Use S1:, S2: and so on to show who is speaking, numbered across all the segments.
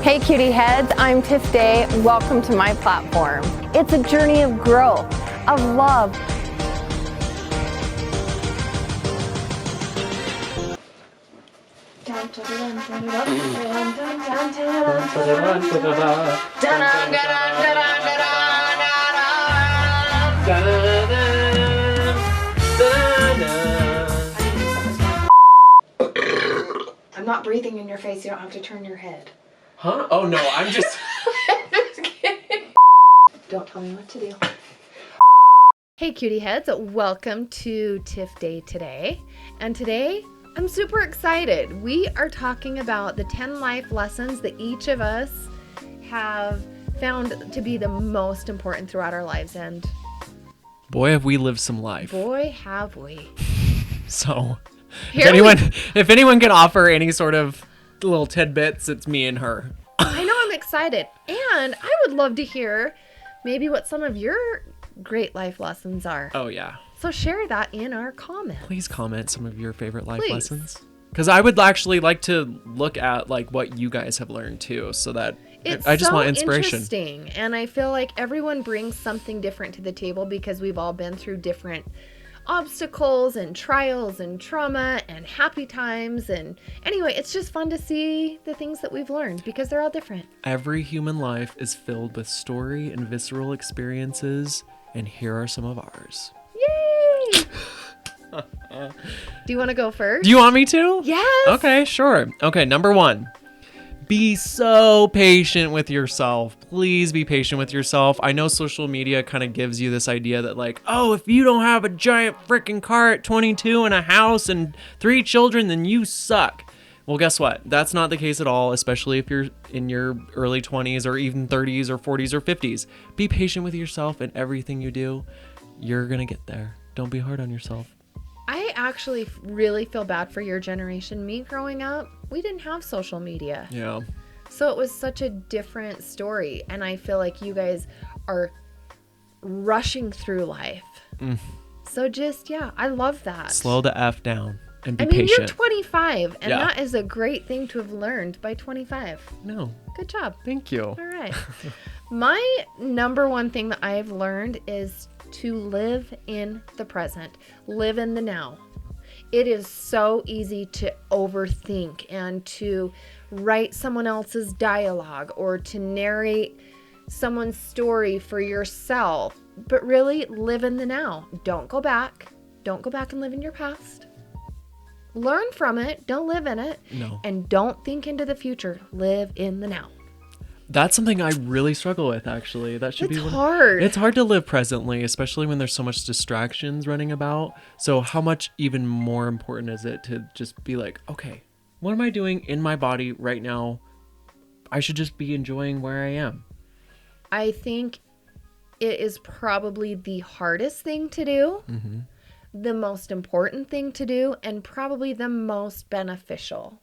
S1: Hey cutie heads, I'm Tiff Day. Welcome to my platform. It's a journey of growth, of love.
S2: I'm not breathing in your face. You don't have to turn your head.
S3: Huh? Oh no, I'm just...
S2: Just kidding. Don't tell me what to do.
S1: Hey cutie heads, welcome to Tiff Day today. And today, I'm super excited. We are talking about the 10 life lessons that each of us have found to be the most important throughout our lives. And
S3: Boy, have we lived some life.
S1: boy, have we.
S3: So,
S1: Here
S3: if anyone can offer any sort of little tidbits, it's me and her.
S1: I know, I'm excited. And I would love to hear maybe what some of your great life lessons are.
S3: Oh yeah.
S1: So share that in our comments.
S3: Please comment some of your favorite life
S1: Please.
S3: lessons. Because I would actually like to look at like what you guys have learned too, so that
S1: It's
S3: I just
S1: so
S3: want inspiration.
S1: interesting, and I feel like everyone brings something different to the table because we've all been through different obstacles and trials and trauma and happy times. And anyway, it's just fun to see the things that we've learned because they're all different.
S3: Every human life is filled with story and visceral experiences, and here are some of ours.
S1: Yay! Do you want to go first?
S3: Do you want me to?
S1: Yes.
S3: Okay, sure. Okay, number 1. Be so patient with yourself. Please be patient with yourself. I know social media kind of gives you this idea that like, oh, if you don't have a giant freaking car at 22 and a house and 3 children, then you suck. Well, guess what? That's not the case at all, especially if you're in your early 20s or even 30s or 40s or 50s. Be patient with yourself and everything you do. You're going to get there. Don't be hard on yourself.
S1: I actually really feel bad for your generation. Me growing up, we didn't have social media.
S3: Yeah.
S1: So it was such a different story. And I feel like you guys are rushing through life. So just, yeah, I love that.
S3: Slow the F down and be
S1: I mean,
S3: patient.
S1: you're 25, and
S3: Yeah.
S1: that is a great thing to have learned by 25.
S3: No,
S1: Good job.
S3: thank you.
S1: All right. My number one thing that I've learned is to live in the present, live in the now. It is so easy to overthink and to write someone else's dialogue or to narrate someone's story for yourself, but really live in the now. Don't go back. Don't go back and live in your past. Learn from it. Don't live in it.
S3: No.
S1: And don't think into the future. Live in the now.
S3: That's something I really struggle with, actually. That should
S1: It's
S3: be
S1: hard.
S3: It's hard to live presently, especially when there's so much distractions running about. So how much even more important is it to just be like, okay, what am I doing in my body right now? I should just be enjoying where I am.
S1: I think it is probably the hardest thing to do, the most important thing to do, and probably the most beneficial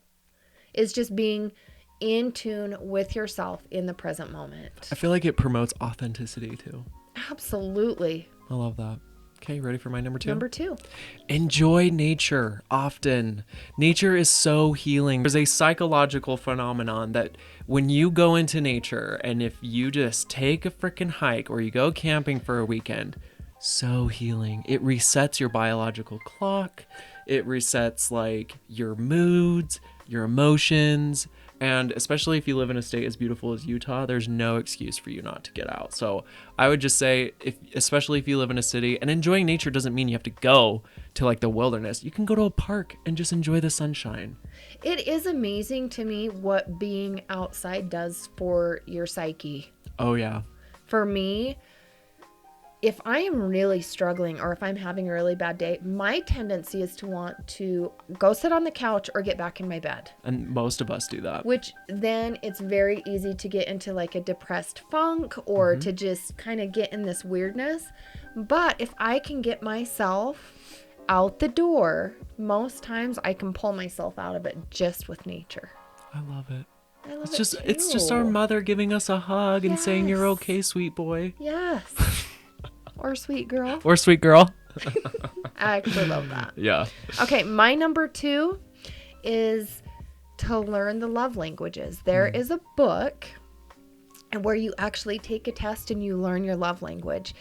S1: is just being in tune with yourself in the present moment.
S3: I feel like it promotes authenticity too.
S1: Absolutely.
S3: I love that. Okay, ready for my number 2?
S1: Number 2.
S3: Enjoy nature often. Nature is so healing. There's a psychological phenomenon that when you go into nature and if you just take a freaking hike or you go camping for a weekend, so healing. It resets your biological clock. It resets like your moods, your emotions. And especially if you live in a state as beautiful as Utah, there's no excuse for you not to get out. So I would just say, especially if you live in a city, and enjoying nature doesn't mean you have to go to like the wilderness. You can go to a park and just enjoy the sunshine.
S1: It is amazing to me what being outside does for your psyche.
S3: Oh yeah.
S1: For me, if I am really struggling or if I'm having a really bad day, my tendency is to want to go sit on the couch or get back in my bed.
S3: And most of us do that.
S1: Which then it's very easy to get into like a depressed funk or to just kind of get in this weirdness. But if I can get myself out the door, most times I can pull myself out of it just with nature.
S3: I love it.
S1: I love
S3: It's just our mother giving us a hug and saying, "You're
S1: Yes.
S3: okay, sweet boy."
S1: Yes. Or sweet girl.
S3: Or sweet girl.
S1: I actually love that.
S3: Yeah.
S1: Okay, my number 2 is to learn the love languages. There is a book and where you actually take a test and you learn your love language.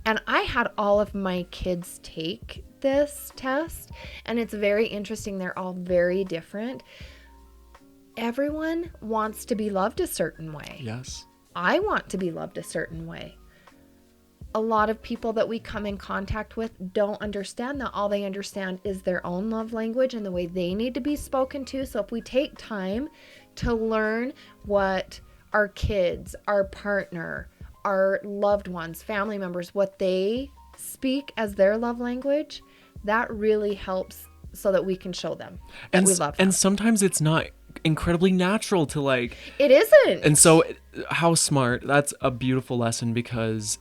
S1: And I had all of my kids take this test, and it's very interesting. They're all very different. Everyone wants to be loved a certain way.
S3: Yes.
S1: I want to be loved a certain way. A lot of people that we come in contact with don't understand that. All they understand is their own love language and the way they need to be spoken to. So if we take time to learn what our kids, our partner, our loved ones, family members, what they speak as their love language, that really helps so that we can show them that we love them.
S3: And sometimes it's not incredibly natural to like.
S1: It isn't.
S3: And so how smart. That's a beautiful lesson, because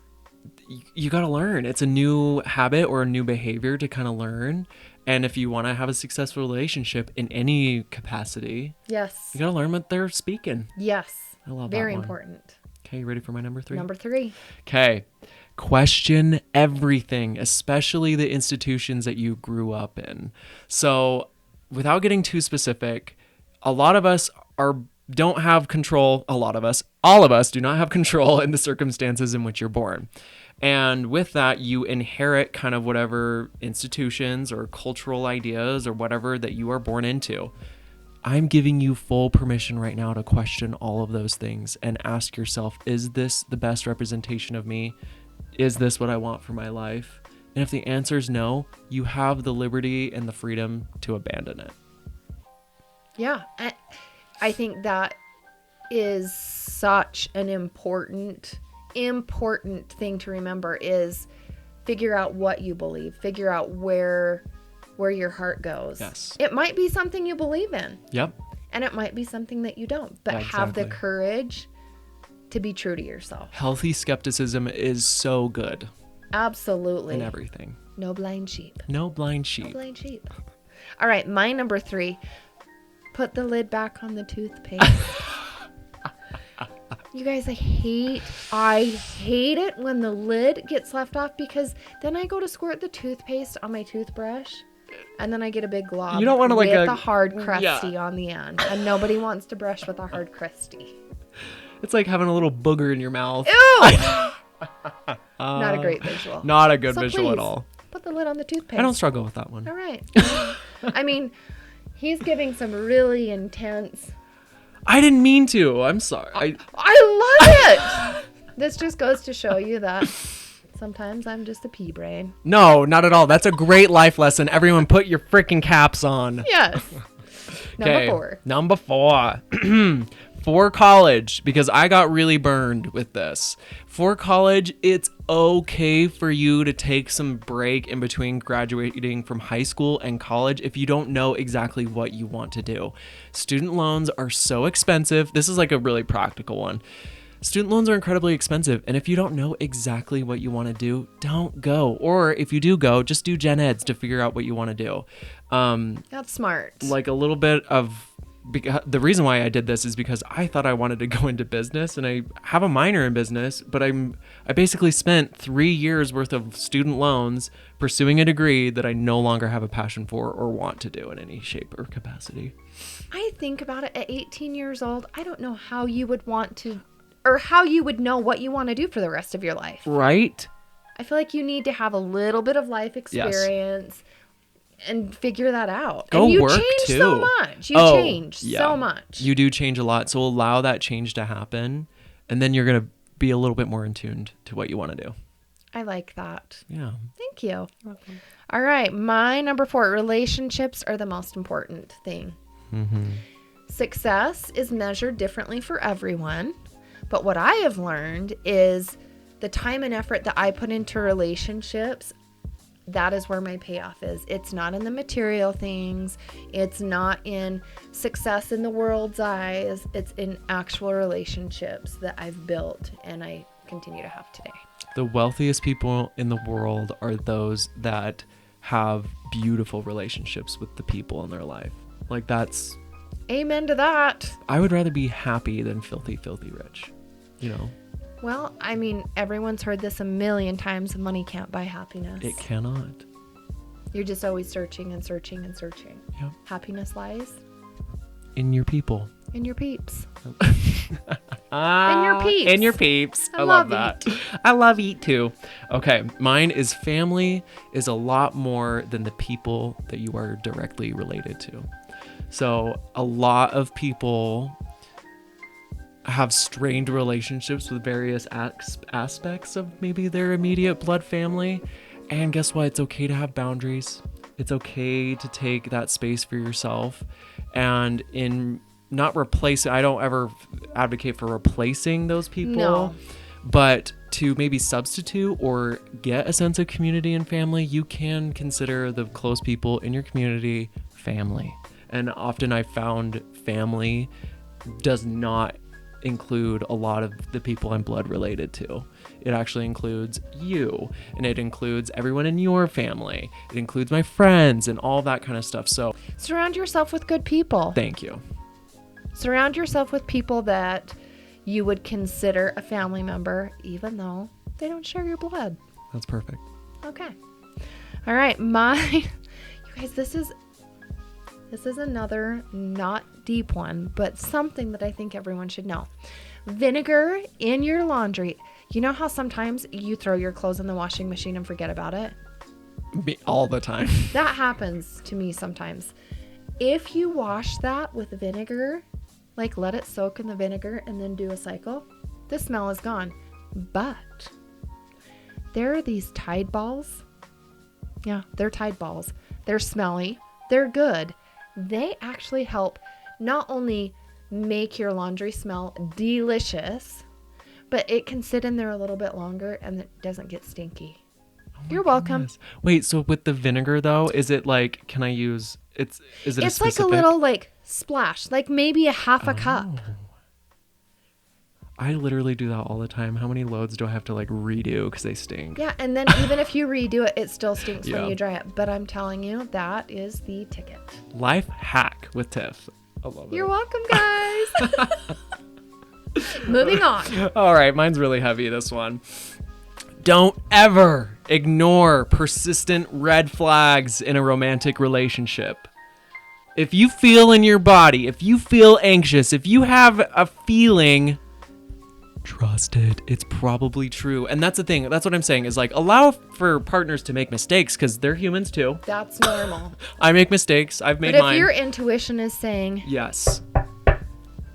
S3: you got to learn. It's a new habit or a new behavior to kind of learn. And if you want to have a successful relationship in any capacity,
S1: yes,
S3: you got to learn what they're speaking.
S1: Yes.
S3: I love
S1: Very
S3: that one.
S1: important.
S3: Okay, you ready for my number 3?
S1: Number 3.
S3: Okay. Question everything, especially the institutions that you grew up in. So, without getting too specific, a lot of us don't have control. All of us do not have control in the circumstances in which you're born. And with that, you inherit kind of whatever institutions or cultural ideas or whatever that you are born into. I'm giving you full permission right now to question all of those things and ask yourself, is this the best representation of me? Is this what I want for my life? And if the answer is no, you have the liberty and the freedom to abandon it.
S1: Yeah. I think that is such an important thing to remember, is figure out what you believe, figure out where your heart goes.
S3: Yes.
S1: It might be something you believe in.
S3: Yep.
S1: And it might be something that you don't, but
S3: Yeah,
S1: have the
S3: exactly.
S1: courage to be true to yourself.
S3: Healthy skepticism is so good
S1: Absolutely.
S3: in everything.
S1: No blind sheep.
S3: No blind
S1: No
S3: sheep.
S1: blind sheep. All right, my number 3. Put the lid back on the toothpaste. You guys, I hate it when the lid gets left off, because then I go to squirt the toothpaste on my toothbrush and then I get a big glob.
S3: You don't want to like
S1: with a hard crusty
S3: yeah.
S1: on the end, and nobody wants to brush with a hard crusty.
S3: It's like having a little booger in your mouth.
S1: Ew! Not a great visual.
S3: Not a good
S1: So
S3: visual at
S1: please,
S3: all.
S1: Put the lid on the toothpaste.
S3: I don't struggle with that one.
S1: All right. I mean, he's giving some really intense.
S3: I didn't mean to. I'm sorry.
S1: I love it. This just goes to show you that sometimes I'm just a pea brain.
S3: No, not at all. That's a great life lesson. Everyone put your freaking caps on.
S1: Yes. Number
S3: Okay,
S1: 4.
S3: Number 4. For college, because I got really burned with this. For college, it's okay for you to take some break in between graduating from high school and college if you don't know exactly what you want to do. Student loans are so expensive. This is like a really practical one. Student loans are incredibly expensive, and if you don't know exactly what you want to do, don't go. Or if you do go, just do gen eds to figure out what you want to do.
S1: That's smart.
S3: Like a little bit of the reason why I did this is because I thought I wanted to go into business, and I have a minor in business, but I basically spent 3 years worth of student loans pursuing a degree that I no longer have a passion for or want to do in any shape or capacity.
S1: I think about it at 18 years old. I don't know how you would want to, or how you would know what you want to do for the rest of your life.
S3: Right?
S1: I feel like you need to have a little bit of life experience and figure that out.
S3: Go
S1: and you
S3: work,
S1: change
S3: too.
S1: so much. You
S3: Oh,
S1: change
S3: yeah.
S1: so much.
S3: You do change a lot, so allow that change to happen, and then you're going to be a little bit more in tune to what you want to do.
S1: I like that.
S3: Yeah.
S1: Thank you. All right. My number 4, relationships are the most important thing.
S3: Mm-hmm.
S1: Success is measured differently for everyone. But what I have learned is the time and effort that I put into relationships, that is where my payoff is. It's not in the material things. It's not in success in the world's eyes. It's in actual relationships that I've built and I continue to have today.
S3: The wealthiest people in the world are those that have beautiful relationships with the people in their life. Like that's...
S1: Amen to that.
S3: I would rather be happy than filthy rich, you know?
S1: Well, I mean, everyone's heard this a million times. Money can't buy happiness.
S3: It cannot.
S1: You're just always searching and searching and searching.
S3: Yep.
S1: Happiness lies
S3: in your people.
S1: In your peeps.
S3: And
S1: your peeps.
S3: And your peeps.
S1: I
S3: I love
S1: love
S3: that. I love eat too. Okay, mine is family is a lot more than the people that you are directly related to. So a lot of people have strained relationships with various aspects of maybe their immediate blood family. And guess what? It's okay to have boundaries. It's okay to take that space for yourself. And in not replacing, I don't ever advocate for replacing those people,
S1: No.
S3: but to maybe substitute or get a sense of community and family, you can consider the close people in your community family. And often I found family does not include a lot of the people I'm blood related to. It actually includes you, and it includes everyone in your family. It includes my friends and all that kind of stuff. So
S1: Surround yourself with good people.
S3: thank you.
S1: Surround yourself with people that you would consider a family member, even though they don't share your blood.
S3: That's perfect.
S1: Okay. All right. You guys, this is another not deep one, but something that I think everyone should know. Vinegar in your laundry. You know how sometimes you throw your clothes in the washing machine and forget about it?
S3: Me all the time.
S1: That happens to me sometimes. If you wash that with vinegar, like let it soak in the vinegar and then do a cycle, the smell is gone. But there are these Tide balls. Yeah, they're Tide balls. They're smelly. They're good. They actually help not only make your laundry smell delicious, but it can sit in there a little bit longer and it doesn't get stinky. You're welcome.
S3: Yes. Wait, so with the vinegar though, is it like, can I use, is it a
S1: It's like
S3: specific?
S1: a little like splash, like maybe a half a cup.
S3: I literally do that all the time. How many loads do I have to like redo because they stink?
S1: Yeah, and then even if you redo it, it still stinks
S3: Yeah.
S1: when you dry it. But I'm telling you, that is the ticket.
S3: Life hack with Tiff. I love
S1: You're
S3: it.
S1: welcome, guys. Moving on.
S3: All right, mine's really heavy, this one. Don't ever ignore persistent red flags in a romantic relationship. If you feel in your body, if you feel anxious, if you have a feeling, trust it. It's probably true. And that's the thing. That's what I'm saying is like allow for partners to make mistakes because they're humans too.
S1: That's normal.
S3: I make mistakes. I've made
S1: But if
S3: mine.
S1: your intuition is saying,
S3: Yes.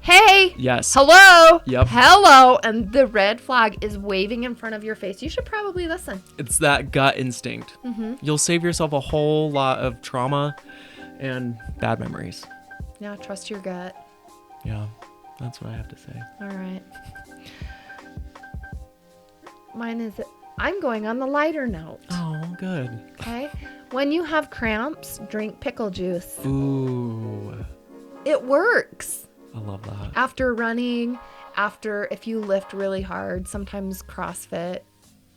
S1: hey,
S3: Yes.
S1: hello,
S3: Yep.
S1: hello, and the red flag is waving in front of your face, you should probably listen.
S3: It's that gut instinct.
S1: Mm-hmm.
S3: You'll save yourself a whole lot of trauma and bad memories.
S1: Now trust your gut.
S3: Yeah, that's what I have to say.
S1: All right. Mine is, I'm going on the lighter note.
S3: Oh, good.
S1: Okay. When you have cramps, drink pickle juice.
S3: Ooh,
S1: It works.
S3: I love that.
S1: After running, after if you lift really hard, sometimes CrossFit,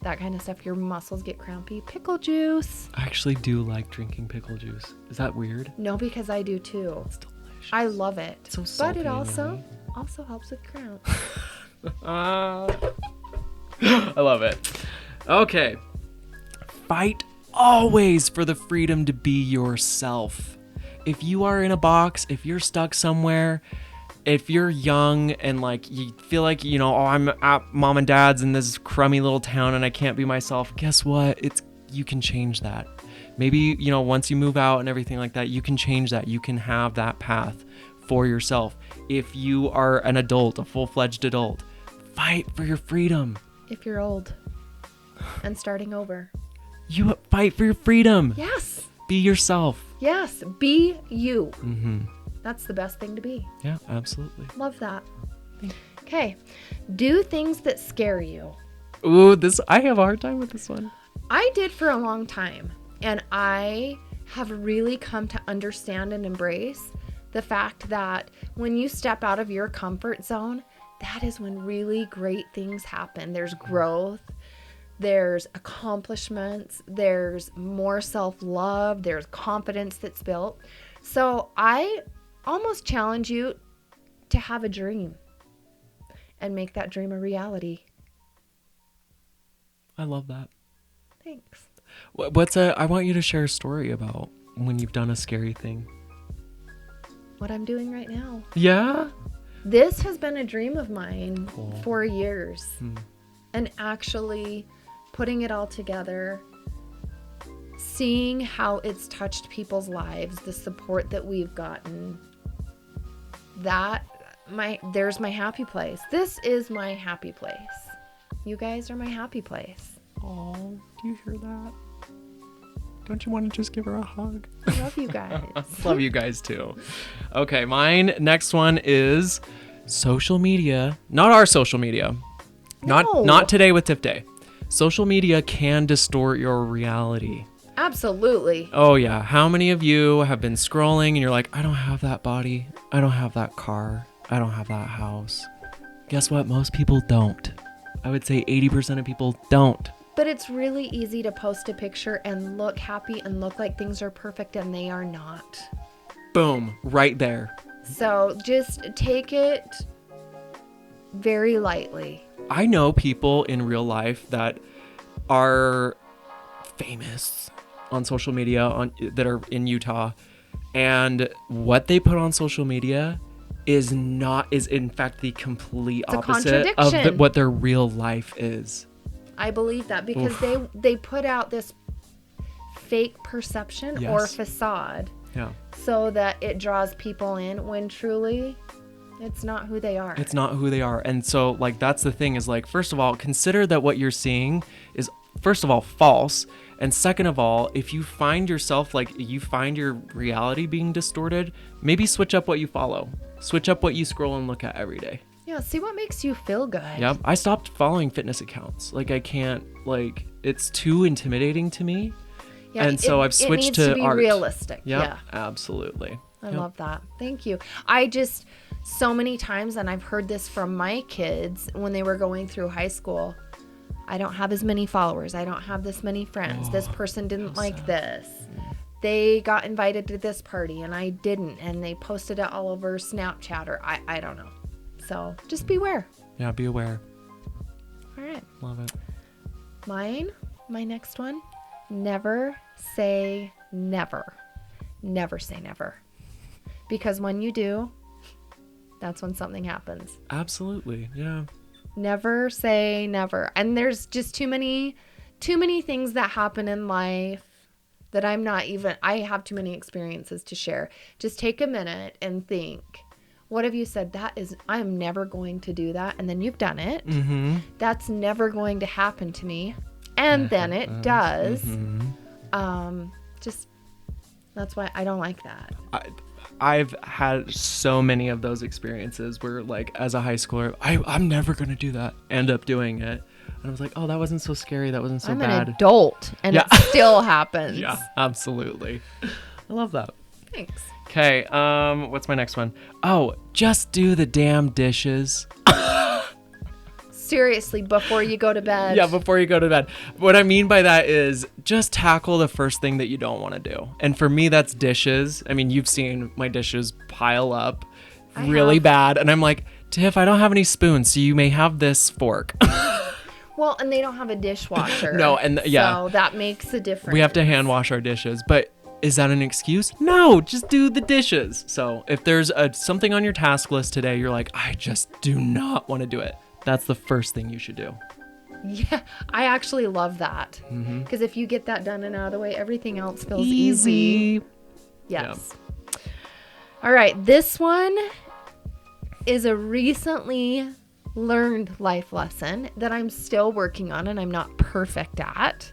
S1: that kind of stuff, your muscles get crampy. Pickle juice.
S3: I actually do like drinking pickle juice. Is that weird?
S1: No, because I do too.
S3: It's delicious.
S1: I love it.
S3: so
S1: but
S3: salty
S1: it
S3: and
S1: also helps with cramps.
S3: I love it. Okay. Fight always for the freedom to be yourself. If you are in a box, if you're stuck somewhere, if you're young and like you feel like, you know, oh, I'm at mom and dad's in this crummy little town and I can't be myself, guess what? You can change that. Maybe, you know, once you move out and everything like that, you can change that. You can have that path for yourself. If you are an adult, a full-fledged adult, fight for your freedom.
S1: If you're old and starting over.
S3: You fight for your freedom.
S1: Yes.
S3: Be yourself.
S1: Yes. Be you.
S3: Mm-hmm.
S1: That's the best thing to be.
S3: Yeah, absolutely.
S1: Love that. Okay. Do things that scare you.
S3: Ooh, I have a hard time with this one.
S1: I did for a long time, and I have really come to understand and embrace the fact that when you step out of your comfort zone, that is when really great things happen. There's growth, there's accomplishments, there's more self-love, there's confidence that's built. So I almost challenge you to have a dream and make that dream a reality.
S3: I love that.
S1: Thanks.
S3: I want you to share a story about when you've done a scary thing.
S1: what I'm doing right now.
S3: Yeah?
S1: This has been a dream of mine
S3: Cool.
S1: for years. And actually putting it all together, seeing how it's touched people's lives, the support that we've gotten, there's my happy place. This is my happy place. You guys are my happy place.
S3: Oh, do you hear that? Don't you want to just give her a hug?
S1: I love you guys.
S3: Love you guys too. Okay, mine next one is social media. Not our social media.
S1: No.
S3: Not today with Tiff Day. Social media can distort your reality.
S1: Absolutely.
S3: Oh yeah. How many of you have been scrolling and you're like, I don't have that body. I don't have that car. I don't have that house. Guess what? Most people don't. I would say 80% of people don't.
S1: But it's really easy to post a picture and look happy and look like things are perfect, and they are not.
S3: Boom. Right there.
S1: So just take it very lightly.
S3: I know people in real life that are famous on social media that are in Utah, and what they put on social media is in fact the complete opposite of
S1: contradiction.
S3: what their real life is.
S1: I believe that because they put out this fake perception or
S3: Yes.
S1: facade
S3: Yeah.
S1: so that it draws people in when truly it's not who they are.
S3: It's not who they are. And so like that's the thing is like, first of all, consider that what you're seeing is first of all false, and second of all, if you find yourself like you find your reality being distorted, maybe switch up what you follow. Switch up what you scroll and look at every day.
S1: Yeah, see what makes you feel good.
S3: Yep. I stopped following fitness accounts. Like I can't, like it's too intimidating to me.
S1: Yeah,
S3: And so I've switched
S1: it needs
S3: to
S1: to be
S3: art.
S1: realistic.
S3: Yep,
S1: Yeah.
S3: absolutely.
S1: I
S3: Yep.
S1: love that. Thank you. I just, so many times, and I've heard this from my kids when they were going through high school, I don't have as many followers. I don't have this many friends. This person didn't like this. They got invited to this party and I didn't. And they posted it all over Snapchat or I don't know. So just beware.
S3: Yeah, be aware.
S1: All right.
S3: Love it.
S1: My next one, never say never. Never say never. Because when you do, that's when something happens.
S3: Absolutely. Yeah.
S1: Never say never. And there's just too many things that happen in life that I have too many experiences to share. Just take a minute and think, what have you said? I am never going to do that. And then you've done it.
S3: Mm-hmm.
S1: That's never going to happen to me. And then it does.
S3: Mm-hmm.
S1: That's why I don't like that.
S3: I've had so many of those experiences where like as a high schooler, I'm never going to do that. End up doing it. And I was like, oh, that wasn't so scary. That wasn't so
S1: I'm
S3: bad.
S1: an adult and
S3: Yeah.
S1: it still happens.
S3: Yeah, absolutely. I love that.
S1: Thanks.
S3: Okay, what's my next one? Oh, just do the damn dishes.
S1: Seriously, before you go to bed.
S3: Yeah, before you go to bed. What I mean by that is just tackle the first thing that you don't want to do. And for me, that's dishes. I mean, you've seen my dishes pile up really bad. And I'm like, Tiff, I don't have any spoons, so you may have this fork.
S1: Well, and they don't have a dishwasher.
S3: No, and yeah.
S1: So that makes a difference.
S3: We have to hand wash our dishes. But is that an excuse? No, just do the dishes. So if there's something on your task list today, you're like, I just do not want to do it. That's the first thing you should do.
S1: Yeah, I actually love that.
S3: Mm-hmm.
S1: Because if you get that done and out of the way, everything else feels easy. Yes. Yeah. All right, this one is a recently learned life lesson that I'm still working on and I'm not perfect at.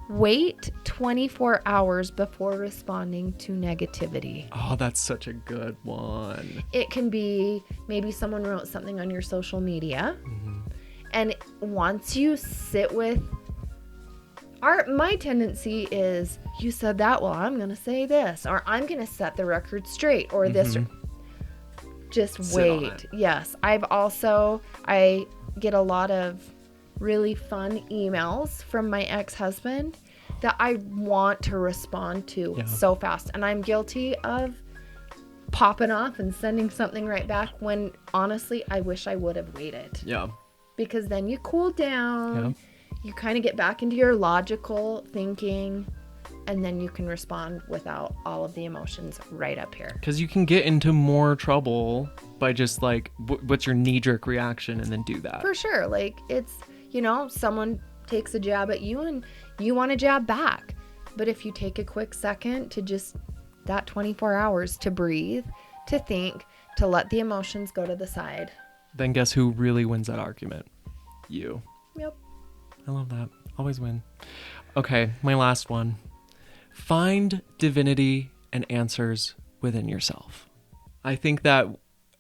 S1: Wait 24 hours before responding to negativity.
S3: Oh, that's such a good one.
S1: It can be maybe someone wrote something on your social media.
S3: Mm-hmm.
S1: And once you sit with my tendency is, you said that, well, I'm going to say this, or I'm going to set the record straight, or this. Just
S3: Sit on
S1: wait.
S3: it.
S1: Yes. I get a lot of really fun emails from my ex-husband that I want to respond to so fast. And I'm guilty of popping off and sending something right back when honestly, I wish I would have waited.
S3: Yeah.
S1: Because then you cool down. You kind of get back into your logical thinking and then you can respond without all of the emotions right up here.
S3: Because you can get into more trouble by just like, what's your knee-jerk reaction, and then do that.
S1: For sure. Like, it's, someone takes a jab at you and you want to jab back. But if you take a quick second to just that 24 hours to breathe, to think, to let the emotions go to the side.
S3: Then guess who really wins that argument? You.
S1: Yep.
S3: I love that. Always win. Okay, my last one. Find divinity and answers within yourself. I think that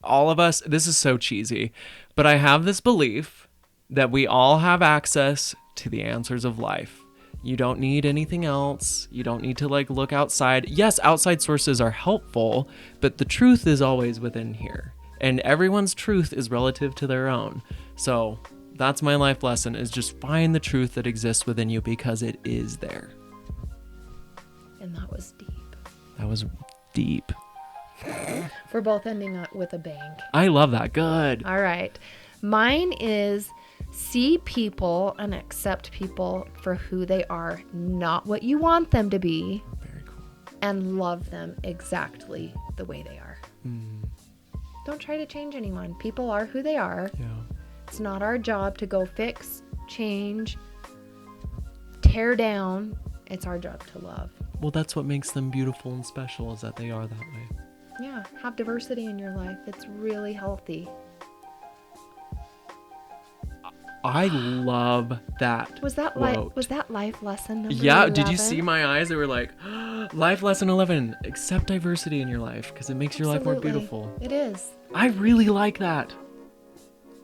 S3: all of us, this is so cheesy, but I have this belief that we all have access to the answers of life. You don't need anything else. You don't need to look outside. Yes, outside sources are helpful, but the truth is always within here. And everyone's truth is relative to their own. So that's my life lesson, is just find the truth that exists within you, because it is there.
S1: And that was deep.
S3: That was deep.
S1: We're both ending up with a bang.
S3: I love that. Good.
S1: All right. Mine is see people and accept people for who they are, not what you want them to be.
S3: Very cool.
S1: And love them exactly the way they are. Don't try to change anyone. People are who they are.
S3: Yeah.
S1: It's not our job to go fix, change, tear down. It's our job to love.
S3: Well, that's what makes them beautiful and special, is that they are that way.
S1: Yeah, have diversity in your life. It's really healthy.
S3: I love that.
S1: Was that life lesson number
S3: Yeah,
S1: 11?
S3: did you see my eyes? They were like, life lesson 11, accept diversity in your life, because it makes your life more
S1: Absolutely.
S3: beautiful.
S1: It is.
S3: I really like that.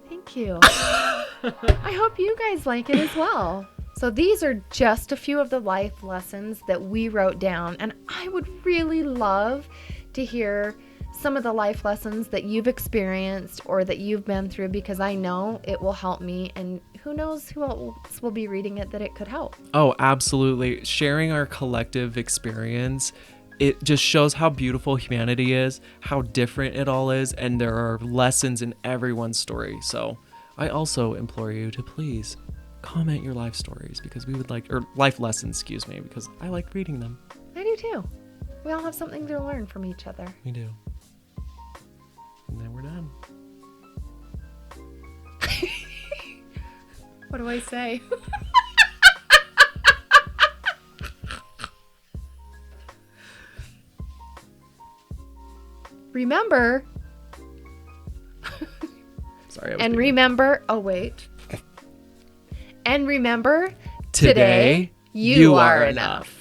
S1: Thank you. I hope you guys like it as well. So these are just a few of the life lessons that we wrote down, and I would really love to hear some of the life lessons that you've experienced or that you've been through, because I know it will help me, and who knows who else will be reading it that it could help.
S3: Oh, absolutely. Sharing our collective experience, it just shows how beautiful humanity is, how different it all is, and there are lessons in everyone's story. So I also implore you to please comment your life stories, because we would like, or life lessons, because I like reading them.
S1: I do too. We all have something to learn from each other.
S3: We do. And then we're done.
S1: What do I say? Remember.
S3: Sorry.
S1: And remember. Oh, wait. And remember.
S3: Today,
S1: you are enough.